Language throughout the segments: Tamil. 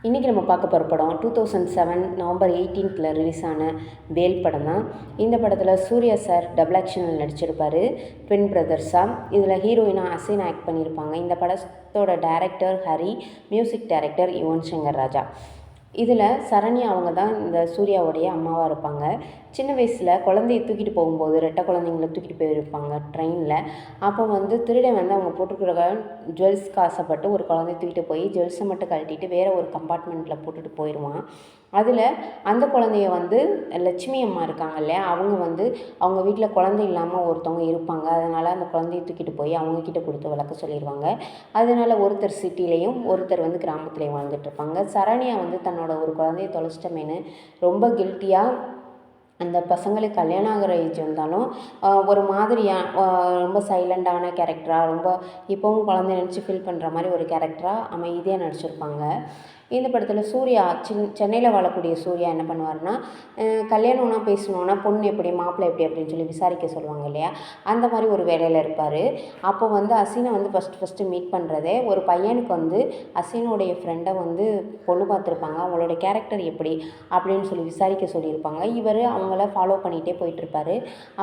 இன்றைக்கி நம்ம பார்க்க போகிற படம் 2007 நவம்பர் 18th ரிலீஸ் ஆன வேல் படம் தான். இந்த படத்தில் சூர்யா சார் டபுள் ஆக்ஷனில் நடிச்சிருப்பார், ட்வின் பிரதர்ஸாக. இதில் ஹீரோயினாக அசின் ஆக்ட் பண்ணியிருப்பாங்க. இந்த படத்தோட director Hari, music director Yuvan Shankar Raja. இதில் சரண்யா அவங்க தான் இந்த சூர்யாவுடைய அம்மாவாக இருப்பாங்க. சின்ன வயசில் குழந்தைய தூக்கிட்டு போகும்போது, ரெட்டை குழந்தைங்கள தூக்கிட்டு போயிருப்பாங்க ட்ரெயினில். அப்போ திருடன் அவங்க போட்டுருக்கிற ஜுவல்ஸ்க்கு ஆசைப்பட்டு ஒரு குழந்தைய தூக்கிட்டு போய் ஜுவல்ஸை மட்டும் கழட்டிட்டு வேறு ஒரு கம்பார்ட்மெண்ட்டில் போட்டுட்டு போயிடுவான். அதில் அந்த குழந்தைய லட்சுமி அம்மா இருக்காங்க இல்லையா, அவங்க வீட்டில் குழந்தை இல்லாமல் ஒருத்தவங்க இருப்பாங்க. அதனால் அந்த குழந்தைய தூக்கிட்டு போய் அவங்கக்கிட்ட கொடுத்து வளர்க்க சொல்லிடுவாங்க. அதனால் ஒருத்தர் சிட்டிலையும் ஒருத்தர் கிராமத்துலேயும் வாழ்ந்துட்டுருப்பாங்க. சரண்யா தன்னோட ஒரு குழந்தைய தொலைச்சிட்டமேனு ரொம்ப கில்ட்டியாக, அந்த பசங்களுக்கு கல்யாணம் ஆகிற ஏஜ் வந்தாலும் ஒரு மாதிரியாக ரொம்ப சைலண்டான கேரக்டராக, ரொம்ப இப்போவும் குழந்தை நினச்சி ஃபீல் பண்ணுற மாதிரி ஒரு கேரக்டராக அமைதியாக நடிச்சிருப்பாங்க. இந்த படத்தில் சூர்யா சென்னையில் வாழக்கூடிய சூர்யா என்ன பண்ணுவார்னா, கல்யாணம்னா பேசணுன்னா பொண்ணு எப்படி, மாப்பிள்ளை எப்படி அப்படின்னு சொல்லி விசாரிக்க சொல்லுவாங்க இல்லையா, அந்த மாதிரி ஒரு வேலையில் இருப்பார். அப்போ அசினை ஃபஸ்ட்டு மீட் பண்ணுறதே ஒரு பையனுக்கு அசினுடைய ஃப்ரெண்டை பொண்ணு பார்த்துருப்பாங்க. அவங்களோட கேரக்டர் எப்படி அப்படின்னு சொல்லி விசாரிக்க சொல்லியிருப்பாங்க. இவர் அவங்கள ஃபாலோ பண்ணிகிட்டே போயிட்டுருப்பார்.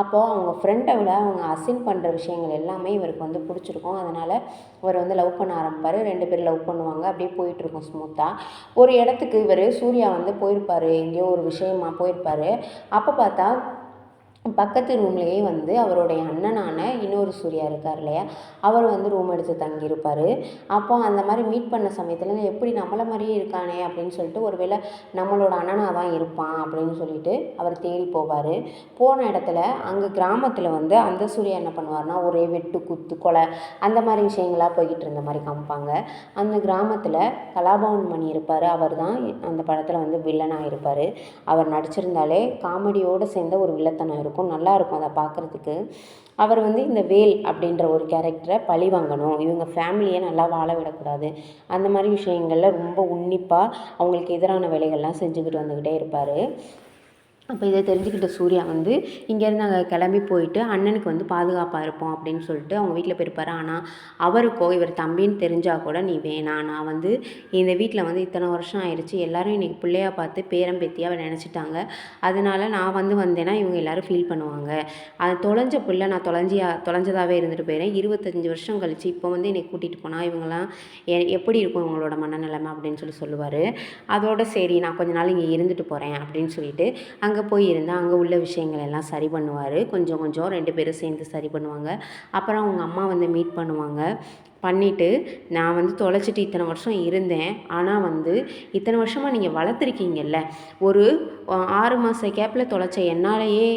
அப்போது அவங்க ஃப்ரெண்டை விட அவங்க அசின் பண்ணுற விஷயங்கள் எல்லாமே இவருக்கு பிடிச்சிருக்கும். அதனால் இவர் லவ் பண்ண ஆரம்பிப்பார். 2 பேர் லவ் பண்ணுவாங்க. அப்படியே போயிட்டுருக்கும் ஸ்மூத்தாக. ஒரு இடத்துக்கு இவர் சூர்யா போயிருப்பார், எங்கேயோ ஒரு விஷயமா போயிருப்பார். அப்போ பார்த்தா பக்கத்து ரூம்லேயே அவருடைய அண்ணனான இன்னொரு சூர்யா இருக்கார் இல்லையா, அவர் ரூம் எடுத்து தங்கியிருப்பார். அப்போ அந்த மாதிரி மீட் பண்ண சமயத்தில் எப்படி நம்மளை மாதிரியே இருக்கானே அப்படின்னு சொல்லிட்டு, ஒருவேளை நம்மளோட அண்ணனாக தான் இருப்பான் அப்படின்னு சொல்லிட்டு அவர் தேடி போவார். போன இடத்துல அங்கே கிராமத்தில் அந்த சூர்யா என்ன பண்ணுவார்னா, ஒரே வெட்டு குத்து கொலை அந்த மாதிரி விஷயங்களாக போய்கிட்டு இருந்த மாதிரி காமிப்பாங்க. அந்த கிராமத்தில் கலாபவன் மணி இருப்பார். அவர் தான் அந்த படத்தில் வில்லனாக இருப்பார். அவர் நடிச்சிருந்தாலே காமெடியோடு சேர்ந்த ஒரு வில்லத்தனம் இருக்கும், நல்லாயிருக்கும் அதை பார்க்குறதுக்கு. அவர் இந்த வேல் அப்படின்ற ஒரு கேரக்டரை பழி வாங்கணும், இவங்க ஃபேமிலியை நல்லா வாழ விடக்கூடாது, அந்த மாதிரி விஷயங்களில் ரொம்ப உன்னிப்பாக அவங்களுக்கு எதிரான வேலைகள்லாம் செஞ்சுக்கிட்டு வந்துக்கிட்டே இருப்பார். அப்போ இதை தெரிஞ்சுக்கிட்ட சூர்யா இங்கேருந்து அங்கே கிளம்பி போயிட்டு அண்ணனுக்கு பாதுகாப்பாக இருப்போம் அப்படின்னு சொல்லிட்டு அவங்க வீட்டில் போயிருப்பார். ஆனால் அவருக்கோ இவர் தம்பின்னு தெரிஞ்சால் கூட, நீ வேணாம், நான் இந்த வீட்டில் இத்தனை வருஷம் ஆயிடுச்சு, எல்லோரும் இன்றைக்கி பிள்ளையா பார்த்து பேரம்பேத்தியாக நினச்சிட்டாங்க, அதனால் நான் வந்தேன்னா இவங்க எல்லோரும் ஃபீல் பண்ணுவாங்க, அது தொலைஞ்ச பிள்ளை, நான் தொலைஞ்சதாகவே இருந்துட்டு போயிடுறேன், 25 வருஷம் கழிச்சு இப்போ என்னை கூட்டிகிட்டு போனால் இவங்கெல்லாம் எப்படி இருக்கும் இவங்களோட மனநிலைமை அப்படின்னு சொல்லுவார். அதோட சரி நான் கொஞ்ச நாள் இங்கே இருந்துட்டு போகிறேன் அப்படின்னு சொல்லிட்டு அங்கே போய் இருந்தால் அங்கே உள்ள விஷயங்கள் எல்லாம் சரி பண்ணுவார். கொஞ்சம் 2 பேரும் சேர்ந்து சரி பண்ணுவாங்க. அப்புறம் அவங்க அம்மா மீட் பண்ணுவாங்க. பண்ணிவிட்டு, நான் தொலைச்சிட்டு இத்தனை வருஷம் இருந்தேன், ஆனால் இத்தனை வருஷமாக நீங்கள் வளர்த்துருக்கீங்கல்ல, ஒரு 6 மாத கேப்பில் தொலைச்ச என்னாலேயே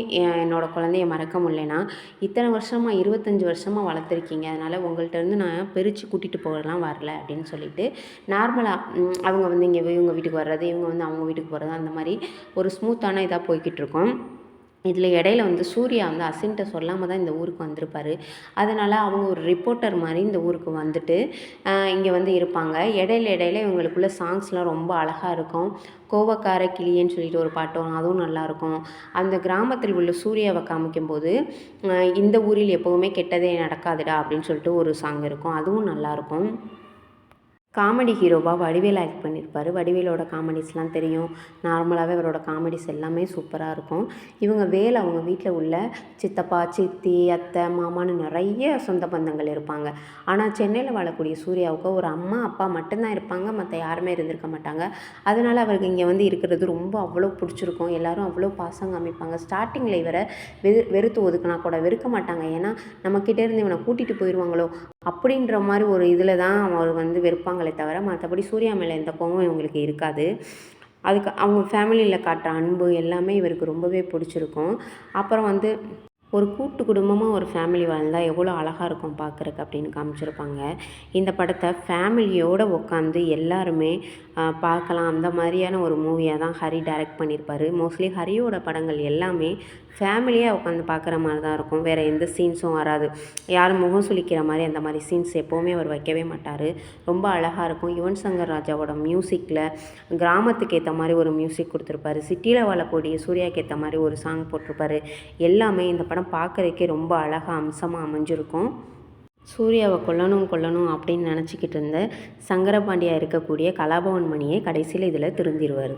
என்னோடய குழந்தைய மறக்க முடியலனா, இத்தனை வருஷமாக 25 வருஷமாக வளர்த்துருக்கீங்க, அதனால் உங்கள்கிட்டருந்து நான் பிரித்து கூட்டிகிட்டு போகலாம் வரல அப்படின்னு சொல்லிட்டு, நார்மலாக அவங்க இங்கே இவங்க வீட்டுக்கு வர்றது, இவங்க அவங்க வீட்டுக்கு போகிறது, அந்த மாதிரி ஒரு ஸ்மூத்தான இதாக போய்கிட்டுருக்கோம். இதில் இடையில சூர்யா அசின்கிட்ட சொல்லாமல் தான் இந்த ஊருக்கு வந்திருப்பார். அதனால் அவங்க ஒரு ரிப்போர்ட்டர் மாதிரி இந்த ஊருக்கு இங்கே இருப்பாங்க. இடையில இவங்களுக்குள்ள சாங்ஸ்லாம் ரொம்ப அழகாக இருக்கும். கோவக்கார கிளியேன்னு சொல்லிட்டு ஒரு பாட்டு வரும், அதுவும் நல்லாயிருக்கும். அந்த கிராமத்தில் உள்ள சூர்யாவை காமிக்கும்போது, இந்த ஊரில் எப்போவுமே கெட்டதே நடக்காதுடா அப்படின்னு சொல்லிட்டு ஒரு சாங் இருக்கும், அதுவும் நல்லாயிருக்கும். காமெடி ஹீரோவாக வடிவேல் ஆக்ட் பண்ணியிருப்பார். வடிவேலோட காமெடிஸ்லாம் தெரியும். நார்மலாகவே அவரோட காமெடிஸ் எல்லாமே சூப்பராக இருக்கும். இவங்க அவங்க வீட்டில் உள்ள சித்தப்பா, சித்தி, அத்தை, மாமான்னு நிறைய சொந்த பந்தங்கள் இருப்பாங்க. ஆனால் சென்னையில் வாழக்கூடிய சூர்யாவுக்கு ஒரு அம்மா, அப்பா மட்டும்தான் இருப்பாங்க, மற்ற யாருமே இருந்திருக்க மாட்டாங்க. அதனால் அவருக்கு இங்கே இருக்கிறது ரொம்ப அவ்வளோ பிடிச்சிருக்கும். எல்லோரும் அவ்வளோ பாசம் காமிப்பாங்க. ஸ்டார்டிங்கில் இவரை வெறுத்து ஒதுக்கினா கூட வெறுக்க மாட்டாங்க. ஏன்னா நம்மக்கிட்டேருந்து இவனை கூட்டிகிட்டு போயிடுவாங்களோ அப்படின்ற மாதிரி ஒரு இதில் தான் அவர் வெறுப்பாங்களே தவிர, மற்றபடி சூர்யா மேலே எந்த கோவமும் இவங்களுக்கு இருக்காது. அதுக்கு அவங்க ஃபேமிலியில் காட்டுற அன்பு எல்லாமே இவருக்கு ரொம்பவே பிடிச்சிருக்கும். அப்புறம் ஒரு கூட்டு குடும்பமாக ஒரு ஃபேமிலி வாழ்ந்தால் எவ்வளோ அழகாக இருக்கும் பார்க்குறக்கு அப்படின்னு காமிச்சிருப்பாங்க. இந்த படத்தை ஃபேமிலியோடு உட்காந்து எல்லாருமே பார்க்கலாம், அந்த மாதிரியான ஒரு மூவியாக தான் ஹரி டைரக்ட் பண்ணியிருப்பார். மோஸ்ட்லி ஹரியோட படங்கள் எல்லாமே ஃபேமிலியாக உட்காந்து பார்க்குற மாதிரி தான் இருக்கும். வேறு எந்த சீன்ஸும் வராது. யாரும் முகம் சுளிக்கிற மாதிரி அந்த மாதிரி சீன்ஸ் எப்போவுமே அவர் வைக்கவே மாட்டார். ரொம்ப அழகாக இருக்கும். யுவன் சங்கர் ராஜாவோட மியூசிக்கில் கிராமத்துக்கு ஏற்ற மாதிரி ஒரு மியூசிக் கொடுத்துருப்பாரு. சிட்டியில் வாழக்கூடிய சூர்யாவுக்கு ஏற்ற மாதிரி ஒரு சாங் போட்டிருப்பாரு. எல்லாமே இந்த படம் பார்க்குறதுக்கே ரொம்ப அழகாக அம்சமாக அமைஞ்சிருக்கும். சூர்யாவை கொல்லணும் அப்படின்னு நினச்சிக்கிட்டு இருந்த சங்கரபாண்டியா இருக்கக்கூடிய கலாபவன் மணியை கடைசியில் இதில் திருந்திடுவார்.